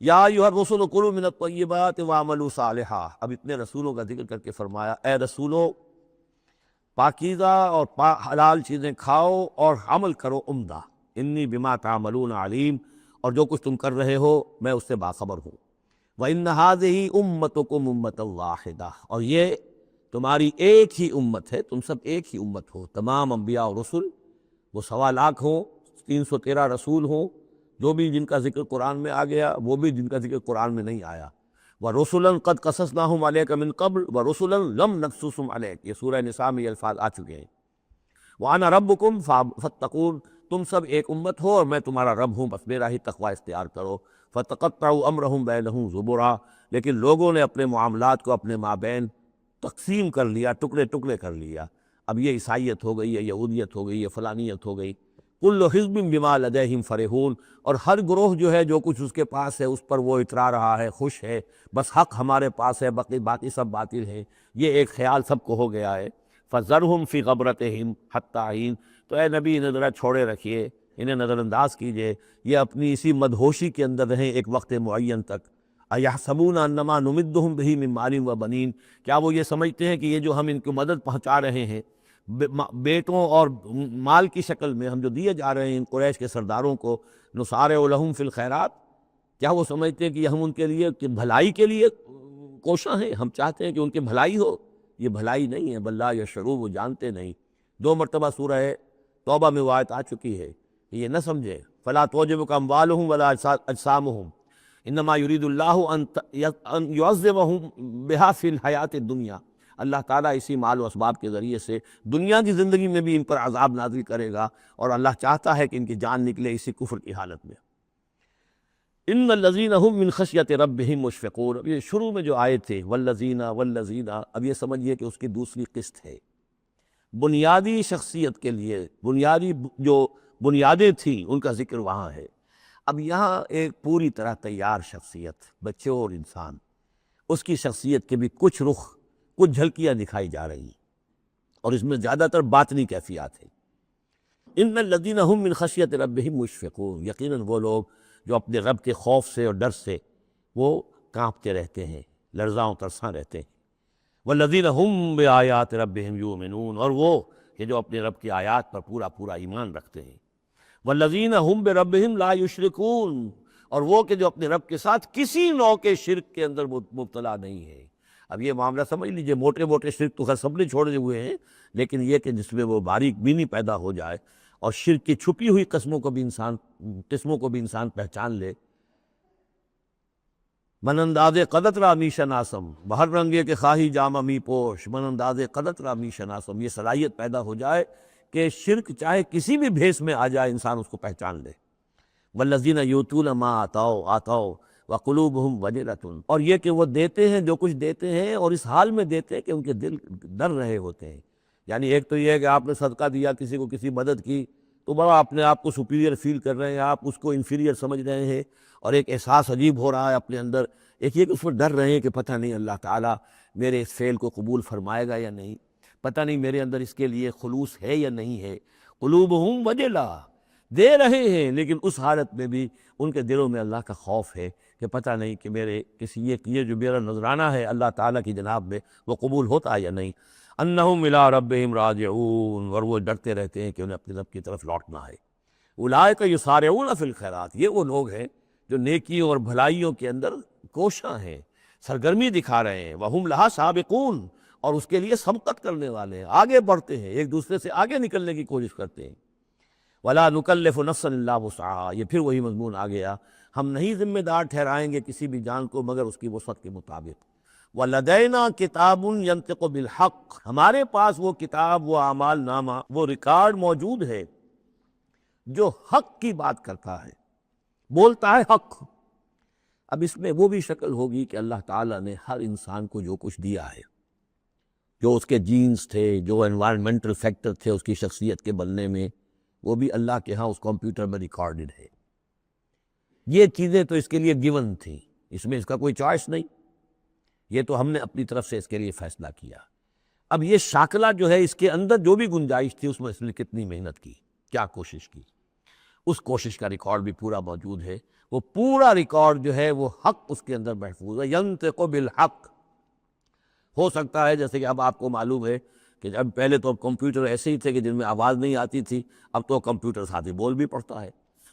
یا ایھا الرسل کلوا من الطیبات واعملوا صالحا۔ اب اتنے رسولوں کا ذکر کر کے فرمایا اے رسولو پاکیزہ اور حلال چیزیں کھاؤ اور عمل کرو عمدہ، انی بما تعملون علیم، اور جو کچھ تم کر رہے ہو میں اس سے باخبر ہوں۔ وَإِنَّ هَٰذِهِ أُمَّتُكُمْ أُمَّةً وَاحِدَةً، اور یہ تمہاری ایک ہی امت ہے، تم سب ایک ہی امت ہو، تمام انبیاء اور رسل، وہ 1.25 لاکھ ہوں، 313 رسول ہوں، جو بھی جن کا ذکر قرآن میں آ گیا، وہ بھی جن کا ذکر قرآن میں نہیں آیا۔ وَرُسُلًا قَدْ قَصَصْنَاهُمْ عَلَيْكَ مِن قَبْلُ وَرُسُلًا لَمْ نَقْصُصْهُمْ عَلَيْكَ، یہ سورہ نساء میں یہ الفاظ آ چکے ہیں۔ وَأَنَا رَبُّكُمْ فَاتَّقُونِ، تم سب ایک امت ہو اور میں تمہارا رب ہوں، بس میرا ہی تقوی اختیار کرو۔ فَتَقَطَّعُوا أَمْرَهُمْ بَيْنَهُمْ زُبُرًا، لیکن لوگوں نے اپنے معاملات کو اپنے مابین تقسیم کر لیا، ٹکڑے ٹکڑے کر لیا۔ اب یہ عیسائیت ہو گئی، یہ یہودیت ہو گئی، یہ فلانیت ہو گئی۔ کل حزب بما لدیہم فرحون، اور ہر گروہ جو ہے جو کچھ اس کے پاس ہے اس پر وہ اترا رہا ہے، خوش ہے، بس حق ہمارے پاس ہے، باقی سب باطل ہیں، یہ ایک خیال سب کو ہو گیا ہے۔ فذرہم فی غبرتہم حتی حین، تو اے نبی انہیں ذرا چھوڑے رکھیے، انہیں نظر انداز کیجئے، یہ اپنی اسی مدہوشی کے اندر رہیں ایک وقت معین تک۔ اَیَحْسَبُونَ أَنَّمَا نُمِدُّهُم بِهِ مِن مَالٍ وَبَنِینَ، کیا وہ یہ سمجھتے ہیں کہ یہ جو ہم ان کو مدد پہنچا رہے ہیں بیٹوں اور مال کی شکل میں، ہم جو دیے جا رہے ہیں ان قریش کے سرداروں کو، نُسَارِعُ لَهُم فِی الْخَیرَات، کیا وہ سمجھتے ہیں کہ ہم ان کے لیے کہ بھلائی کے لیے کوشاں ہیں، ہم چاہتے ہیں کہ ان کی بھلائی ہو؟ یہ بھلائی نہیں ہے، بل لا یشعرون، وہ جانتے نہیں۔ 2 مرتبہ سورہ توبہ میں وہ آیت آ چکی ہے، یہ نہ سمجھے فلا تعجبک اموالہم ولا اجسامہم انما یرید اللہ ان یعذبہم بہا فی الحیات الدنیا، اللہ تعالیٰ اسی مال و اسباب کے ذریعے سے دنیا کی زندگی میں بھی ان پر عذاب نازل کرے گا، اور اللہ چاہتا ہے کہ ان کی جان نکلے اسی کفر کی حالت میں۔ ان الذین هم من خشیۃ ربہم مشفقون، اب یہ شروع میں جو آئے تھے والذین، اب یہ سمجھیے کہ اس کی دوسری قسط ہے۔ بنیادی شخصیت کے لیے بنیادی جو بنیادیں تھیں ان کا ذکر وہاں ہے۔ اب یہاں ایک پوری طرح تیار شخصیت، بچے اور انسان، اس کی شخصیت کے بھی کچھ رخ، کچھ جھلکیاں دکھائی جا رہی ہیں، اور اس میں زیادہ تر باطنی کیفیات ہیں۔ ان الذین هم من خشیۃ ربہم مشفقون، یقیناً وہ لوگ جو اپنے رب کے خوف سے اور ڈر سے وہ کانپتے رہتے ہیں، لرزاں و ترساں رہتے ہیں۔ والذین هم بآیات ربہم یؤمنون، اور وہ کہ جو اپنے رب کی آیات پر پورا پورا ایمان رکھتے ہیں۔ والذین هم بربہم لا یشرکون، اور وہ کہ جو اپنے رب کے ساتھ کسی نوع کے شرک کے اندر مبتلا نہیں ہے۔ اب یہ معاملہ سمجھ لیجئے، موٹے موٹے شرک تو خیر سب نے چھوڑے ہوئے ہیں، لیکن یہ کہ جس میں وہ باریک بینی پیدا ہو جائے اور شرک کی چھپی ہوئی قسموں کو بھی انسان پہچان لے۔ من انداز قدت را می شناسم، بہر رنگے کے خواہی جامہ می پوش، من انداز قدت را می شناسم، یہ صلاحیت پیدا ہو جائے کہ شرک چاہے کسی بھی بھیس میں آ جائے انسان اس کو پہچان لے۔ والذین یؤتون ما آتوا وقلوبہم وجلۃ، اور یہ کہ وہ دیتے ہیں جو کچھ دیتے ہیں اور اس حال میں دیتے ہیں کہ ان کے دل ڈر رہے ہوتے ہیں۔ یعنی ایک تو یہ ہے کہ آپ نے صدقہ دیا، کسی کو کسی مدد کی، تو بڑا اپنے آپ کو سپیریئر فیل کر رہے ہیں، آپ اس کو انفیریئر سمجھ رہے ہیں، اور ایک احساس عجیب ہو رہا ہے اپنے اندر۔ ایک یہ کہ اس پر ڈر رہے ہیں کہ پتہ نہیں اللہ تعالیٰ میرے اس فعل کو قبول فرمائے گا یا نہیں، پتہ نہیں میرے اندر اس کے لیے خلوص ہے یا نہیں ہے۔ قلوبہم وجلہ، دے رہے ہیں لیکن اس حالت میں بھی ان کے دلوں میں اللہ کا خوف ہے کہ پتہ نہیں کہ میرے یہ جو میرا نذرانہ ہے اللہ تعالیٰ کی جناب میں وہ قبول ہوتا ہے یا نہیں۔ انہم الی ربہم راجعون، اور وہ ڈرتے رہتے ہیں کہ انہیں اپنے رب کی طرف لوٹنا ہے۔ اولئک یسارعون فی الخیرات، یہ وہ لوگ ہیں جو نیکیوں اور بھلائیوں کے اندر کوشاں ہیں، سرگرمی دکھا رہے ہیں۔ وہم لہا سابقون، اور اس کے لیے سبقت کرنے والے ہیں، آگے بڑھتے ہیں، ایک دوسرے سے آگے نکلنے کی کوشش کرتے ہیں۔ ولا نکلف نفسا الا وسعها، یہ پھر وہی مضمون آ گیا، ہم نہیں ذمہ دار ٹھہرائیں گے کسی بھی جان کو مگر اس کی وسعت کے مطابق۔ وَلَدَيْنَا كِتَابٌ يَنطِقُ بِالْحَقِّ، ہمارے پاس وہ کتاب، وہ اعمال نامہ، وہ ریکارڈ موجود ہے جو حق کی بات کرتا ہے، بولتا ہے حق۔ اب اس میں وہ بھی شکل ہوگی کہ اللہ تعالیٰ نے ہر انسان کو جو کچھ دیا ہے، جو اس کے جینز تھے، جو انوائرمنٹل فیکٹر تھے اس کی شخصیت کے بننے میں، وہ بھی اللہ کے ہاں اس کمپیوٹر میں ریکارڈڈ ہے۔ یہ چیزیں تو اس کے لیے گیون تھیں، اس میں اس کا کوئی چوائس نہیں، یہ تو ہم نے اپنی طرف سے اس کے لیے فیصلہ کیا۔ اب یہ شاکلہ جو ہے اس کے اندر جو بھی گنجائش تھی اس میں اس نے کتنی محنت کی، کیا کوشش کی۔ اس کوشش کا ریکارڈ بھی پورا موجود ہے، وہ پورا ریکارڈ جو ہے وہ حق اس کے اندر محفوظ ہے۔ ینطق بالحق، ہو سکتا ہے جیسے کہ اب آپ کو معلوم ہے کہ اب پہلے تو کمپیوٹر ایسے ہی تھے کہ جن میں آواز نہیں آتی تھی، اب تو کمپیوٹر ساتھ ہی بول بھی پڑتا ہے،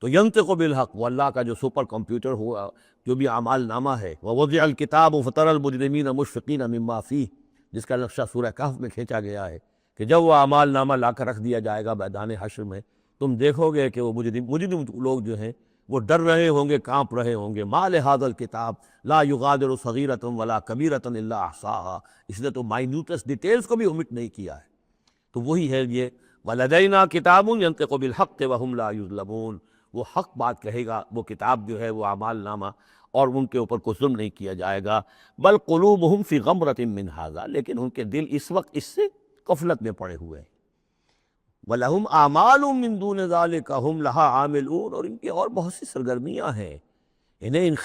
تو ینطق بالحق وہ اللہ کا جو سپر کمپیوٹر ہوا، جو بھی اعمال نامہ ہے، ووضع الکتاب فتری المجرمین مشفقین مما فیہ، جس کا نقشہ سورہ کہف میں کھینچا گیا ہے کہ جب وہ اعمال نامہ لا کر رکھ دیا جائے گا میدان حشر میں، تم دیکھو گے کہ وہ مجرم لوگ جو ہیں وہ ڈر رہے ہوں گے، کانپ رہے ہوں گے، ما لہذا الکتاب لا یغادر صغیرۃ ولا کبیرۃ الا احصاها، اس نے تو مائنیوٹس ڈیٹیلز کو بھی omit نہیں کیا ہے۔ تو وہی ہے یہ وَلَدَيْنَا كِتَابٌ يَنطِقُ بِالْحَقِّ وَهُمْ لَا يُظْلَمُونَ، وہ حق بات کہے گا، وہ کتاب جو ہے وہ اعمال نامہ، اور ان کے اوپر کوئی ظلم نہیں کیا جائے گا۔ بل قلوبہم فی غمرۃ من ھذا، لیکن ان کے دل اس وقت اس سے غفلت میں پڑے ہوئے ہیں۔ وَلَهُمْ أَعْمَالٌ مِّن دُونِ ذَلِكَ هُمْ لَهَا عَامِلُونَ، اور ان کی اور بہت سی سرگرمیاں ہیں، انہیں ان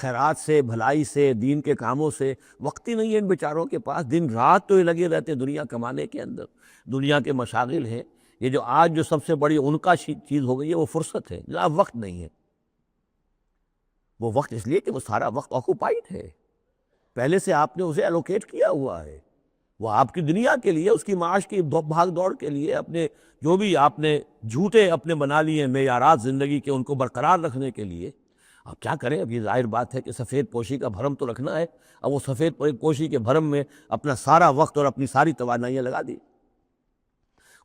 خیرات سے، بھلائی سے، دین کے کاموں سے وقت ہی نہیں ہے ان بیچاروں کے پاس، دن رات تو یہ لگے رہتے ہیں دنیا کمانے کے اندر، دنیا کے مشاغل ہیں۔ یہ جو آج جو سب سے بڑی ان کا چیز ہو گئی ہے وہ فرصت ہے، جناب وقت نہیں ہے۔ وہ وقت اس لیے کہ وہ سارا وقت آکوپائڈ ہے، پہلے سے آپ نے اسے الوکیٹ کیا ہوا ہے، وہ آپ کی دنیا کے لیے، اس کی معاش کی بھاگ دوڑ کے لیے، اپنے جو بھی آپ نے جھوٹے اپنے بنا لیے ہیں معیارات زندگی کے، ان کو برقرار رکھنے کے لیے۔ اب کیا کریں، اب یہ ظاہر بات ہے کہ سفید پوشی کا بھرم تو رکھنا ہے، اب وہ سفید پوشی کے بھرم میں اپنا سارا وقت اور اپنی ساری توانائیاں لگا دی۔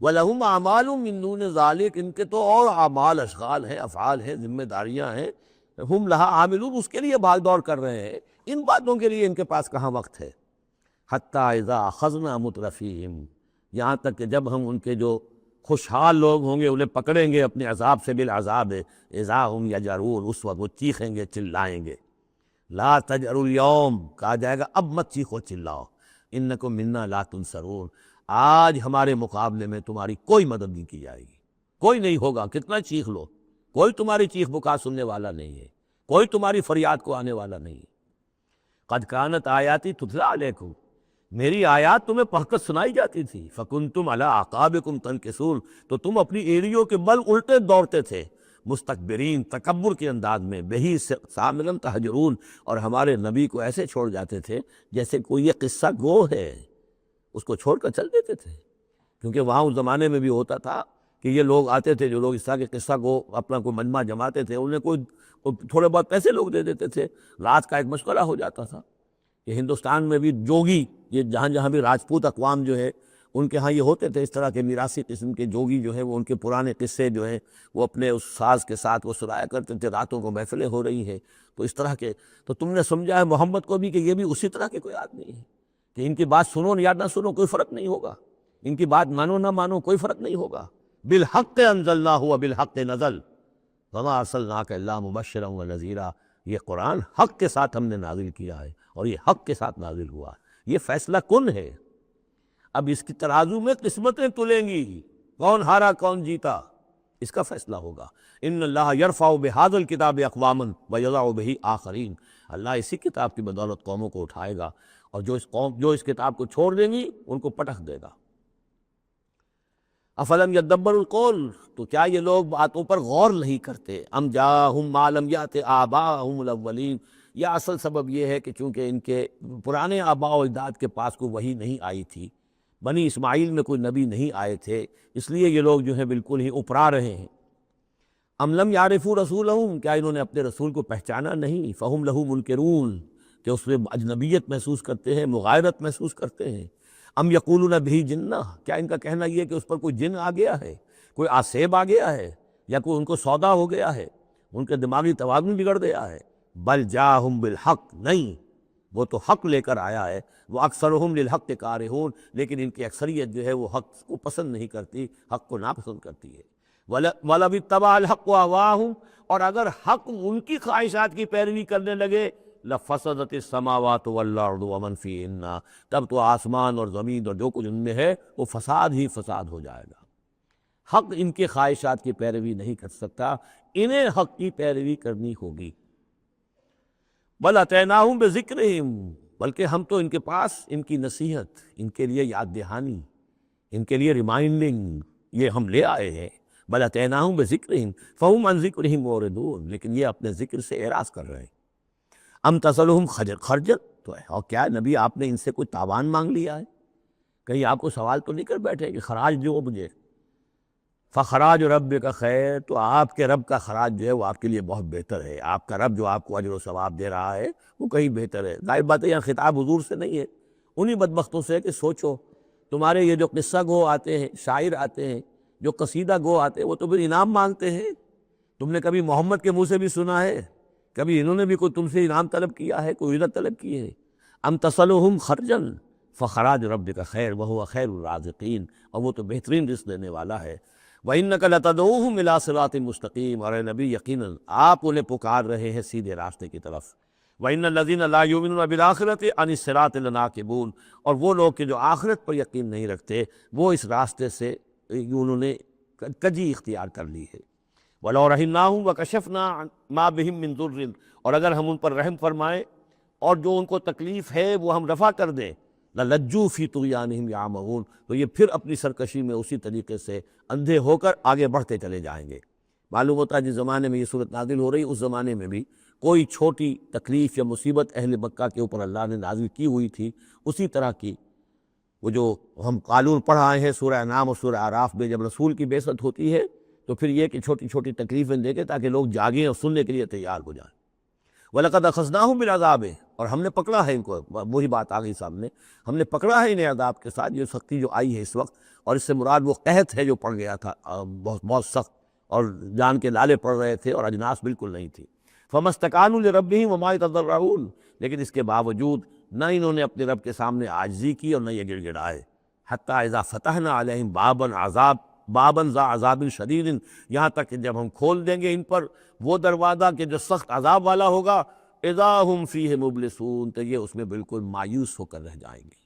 وَلَهُمْ أَعْمَالٌ مِّن دُونِ ذَلِكَ، ان کے تو اور اعمال، اشغال ہیں، افعال ہیں، ذمہ داریاں ہیں، ہم لہا عاملون، اس کے لیے بھاگ دوڑ کر رہے ہیں، ان باتوں کے لیے ان کے پاس کہاں وقت ہے۔ حتیٰ اذا اخذنا مترفیہم، یہاں تک کہ جب ہم ان کے جو خوشحال لوگ ہوں گے انہیں پکڑیں گے اپنے عذاب سے، بالعذاب اذا ہم یجرون، اس وقت وہ چیخیں گے، چلائیں گے۔ لا تجروا اليوم، کہا جائے گا اب مت چیخو چلاؤ، انکم منا لا تنصرون، آج ہمارے مقابلے میں تمہاری کوئی مدد نہیں کی جائے گی، کوئی نہیں ہوگا، کتنا چیخ لو، کوئی تمہاری چیخ پکار سننے والا نہیں ہے، کوئی تمہاری فریاد کو آنے والا نہیں ہے۔ قد کانت آیاتی تتلی علیکم، میری آیات تمہیں پڑھ کر سنائی جاتی تھی، فکنتم علی اعقابکم تنکصون، تو تم اپنی ایڑیوں کے بل الٹے دوڑتے تھے، مستکبرین، تکبر کے انداز میں، بہی ساملا تہجرون، اور ہمارے نبی کو ایسے چھوڑ جاتے تھے جیسے کوئی یہ قصہ گو ہے، اس کو چھوڑ کر چل دیتے تھے۔ کیونکہ وہاں اس زمانے میں بھی ہوتا تھا کہ یہ لوگ آتے تھے، جو لوگ اس طرح کے قصہ کو اپنا کوئی مجمع جماتے تھے، انہیں کوئی تھوڑے بہت پیسے لوگ دے دیتے تھے، رات کا ایک مشورہ ہو جاتا تھا۔ کہ ہندوستان میں بھی جوگی، یہ جہاں جہاں بھی راجپوت اقوام جو ہے ان کے ہاں یہ ہوتے تھے، اس طرح کے میراثی قسم کے جوگی جو ہیں وہ ان کے پرانے قصے جو ہیں وہ اپنے اس ساز کے ساتھ وہ سنایا کرتے تھے، راتوں کو محفلیں ہو رہی ہیں، تو اس طرح کے، تو تم نے سمجھا ہے محمد کو بھی کہ یہ بھی اسی طرح کے کوئی آدمی ہے، کہ ان کی بات سنو یا نہ سنو کوئی فرق نہیں ہوگا، ان کی بات مانو نہ مانو کوئی فرق نہیں ہوگا۔ بالحق انزلناہ وبالحق نزل وما ارسلناک الا مبشرا ونذیرا، یہ قرآن حق کے ساتھ ہم نے نازل کیا ہے اور یہ حق کے ساتھ نازل ہوا، یہ فیصلہ کن ہے۔ اب اس کی ترازو میں قسمتیں تلیں گی، کون ہارا کون جیتا، اس کا فیصلہ ہوگا۔ ان اللہ یرفع بہذا الکتاب اقواما ویضع بہ آخرین، اللہ اسی کتاب کی بدولت قوموں کو اٹھائے گا، اور جو اس کتاب کو چھوڑ دیں گی ان کو پٹخ دے گا۔ افلم یدبروا القول، تو کیا یہ لوگ باتوں پر غور نہیں کرتے؟ ام جاءہم ما لم یأت آباءہم الاولین، یا اصل سبب یہ ہے کہ چونکہ ان کے پرانے آباء و اجداد کے پاس کوئی وحی نہیں آئی تھی، بنی اسماعیل میں کوئی نبی نہیں آئے تھے، اس لیے یہ لوگ جو ہیں بالکل ہی اپرا رہے ہیں۔ ام لم یعرفوا رسولہم، کیا انہوں نے اپنے رسول کو پہچانا نہیں؟ فہم لہ منکرون، کہ اس میں اجنبیت محسوس کرتے ہیں، مغایرت محسوس کرتے ہیں۔ ام یقولون بہ جنہ، کیا ان کا کہنا یہ ہے کہ اس پر کوئی جن آ گیا ہے، کوئی آسیب آ گیا ہے، یا کوئی ان کو سودا ہو گیا ہے، ان کے دماغی توازن بگڑ گیا ہے؟ بل جاءہم بالحق، نہیں، وہ تو حق لے کر آیا ہے، وہ اکثرہم للحق کارہون، لیکن ان کی اکثریت جو ہے وہ حق کو پسند نہیں کرتی، حق کو ناپسند کرتی ہے۔ وَلَوِ اتَّبَعَ الْحَقُّ أَهْوَاءَهُمْ، اور اگر حق ان کی خواہشات کی پیروی کرنے لگے، لَفَسَدَتِ السَّمَاوَاتُ وَالْأَرْضُ وَمَنْ فِيهِنَّ، تب تو آسمان اور زمین اور جو کچھ ان میں ہے وہ فساد ہی فساد ہو جائے گا۔ حق ان کے خواہشات کی پیروی نہیں کر سکتا، انہیں حق کی پیروی کرنی ہوگی۔ بل اتیناہم بذکرہم، بلکہ ہم تو ان کے پاس ان کی نصیحت، ان کے لیے یاد دہانی، ان کے لیے ریمائنڈنگ، یہ ہم لے آئے ہیں۔ بل اتیناہم بذکرہم فہم عن ذکرہم معرضون، لیکن یہ اپنے ذکر سے اعراض کر رہے ہیں۔ ام تسلہم خرجا، تو اور کیا نبی آپ نے ان سے کوئی تاوان مانگ لیا ہے؟ کہیں آپ کو سوال تو نہیں کر بیٹھے کہ خراج دو مجھے؟ فخراج ربک خیر، تو آپ کے رب کا خراج جو ہے وہ آپ کے لیے بہت بہتر ہے۔ آپ کا رب جو آپ کو اجر و ثواب دے رہا ہے وہ کہیں بہتر ہے۔ ظاہر بات ہے یہاں خطاب حضور سے نہیں ہے، انہی بدبختوں سے ہے کہ سوچو تمہارے یہ جو قصہ گو آتے ہیں، شاعر آتے ہیں، جو قصیدہ گو آتے ہیں، وہ تو پھر انعام مانگتے ہیں۔ تم نے کبھی محمد کے منہ سے بھی سنا ہے؟ کبھی انہوں نے بھی کوئی تم سے انعام طلب کیا ہے، کوئی اجرت طلب کی ہے؟ ام تسلہم خرجا فخراج ربک خیر وہو خیر الرازقین، اور وہ تو بہترین رزق دینے والا ہے۔ وَإِنَّكَ لَتَدْعُوهُمْ إِلَىٰ صِرَاطٍ مُّسْتَقِيمٍ، اور اے نبی یقیناً آپ انہیں پکار رہے ہیں سیدھے راستے کی طرف۔ وَإِنَّ الَّذِينَ لَا يُؤْمِنُونَ بِالْآخِرَةِ عَنِ الصِّرَاطِ لَنَاكِبُونَ، اور وہ لوگ کہ جو آخرت پر یقین نہیں رکھتے وہ اس راستے سے انہوں نے کجی اختیار کر لی ہے۔ وَلَوْ رَحِمْنَاهُمْ وَكَشَفْنَا مَا بِهِم مِّن ضُرٍّ، اور اگر ہم ان پر رحم فرمائیں اور جو ان کو تکلیف ہے وہ ہم رفع کر دیں، لَلَجُّوا فِي طُغْيَانِهِمْ يَعْمَهُونَ، تو یہ پھر اپنی سرکشی میں اسی طریقے سے اندھے ہو کر آگے بڑھتے چلے جائیں گے۔ معلوم ہوتا ہے جس زمانے میں یہ صورت نازل ہو رہی، اس زمانے میں بھی کوئی چھوٹی تکلیف یا مصیبت اہل مکہ کے اوپر اللہ نے نازل کی ہوئی تھی، اسی طرح کی وہ جو ہم قانون پڑھ آئے ہیں سورہ انعام اور سورہ اعراف میں، جب رسول کی بعثت ہوتی ہے تو پھر یہ کہ چھوٹی چھوٹی تکلیفیں دے کے تاکہ لوگ جاگیں اور سننے کے لیے تیار ہو جائیں۔ وَلَقَدْ أَخَذْنَاهُمْ بِالْعَذَابِ، اور ہم نے پکڑا ہے ان کو، وہی بات آ گئی سامنے، ہم نے پکڑا ہے انہیں عذاب کے ساتھ، یہ سختی جو آئی ہے اس وقت، اور اس سے مراد وہ قحط ہے جو پڑ گیا تھا، بہت بہت سخت، اور جان کے لالے پڑ رہے تھے اور اجناس بالکل نہیں تھی۔ فَمَا اسْتَكَانُوا لِرَبِّهِمْ وَمَا يَتَضَرَّعُونَ، لیکن اس کے باوجود نہ انہوں نے اپنے رب کے سامنے عاجزی کی اور نہ یہ گڑ گڑائے۔ حتیٰ اذا فتحنا علیہم بابا ذا عذاب شدید، یہاں تک کہ جب ہم کھول دیں گے ان پر وہ دروازہ کہ جو سخت عذاب والا ہوگا، اذا ہم فیہ مبلسون، تو یہ اس میں بالکل مایوس ہو کر رہ جائیں گے۔